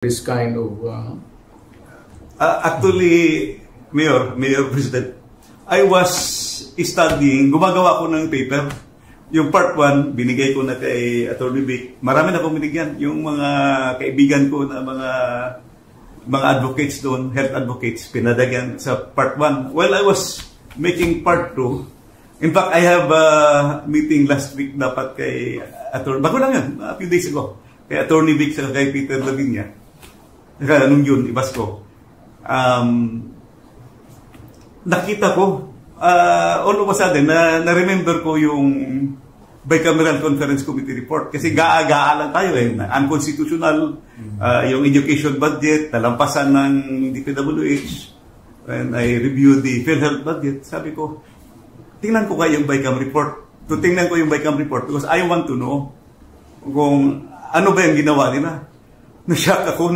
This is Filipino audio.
this kind of actually, Mayor President, I was studying, gumagawa ko ng paper. Yung part 1, binigay ko na kay Atty. Vic. Marami na akong binigyan. Yung mga kaibigan ko na mga advocates doon, health advocates, pinadagyan sa part 1. While I was making part 2, in fact, I have a meeting last week dapat kay Atty. Bago lang yun, a few days ago, kay Atty. Vic sa kay Peter Lavinia. Nung yun, ibas ko. Nakita ko, all of a sudden, na-remember ko yung Bicameral Conference Committee report. Kasi gaa-gaa lang tayo eh. Unconstitutional, yung education budget, nalampasan ng DPWH. When I reviewed the PhilHealth budget, sabi ko, tingnan ko kayo yung Bicam report. Tingnan ko yung Bicam report because I want to know kung ano ba yung ginawa nila. Nashock ako.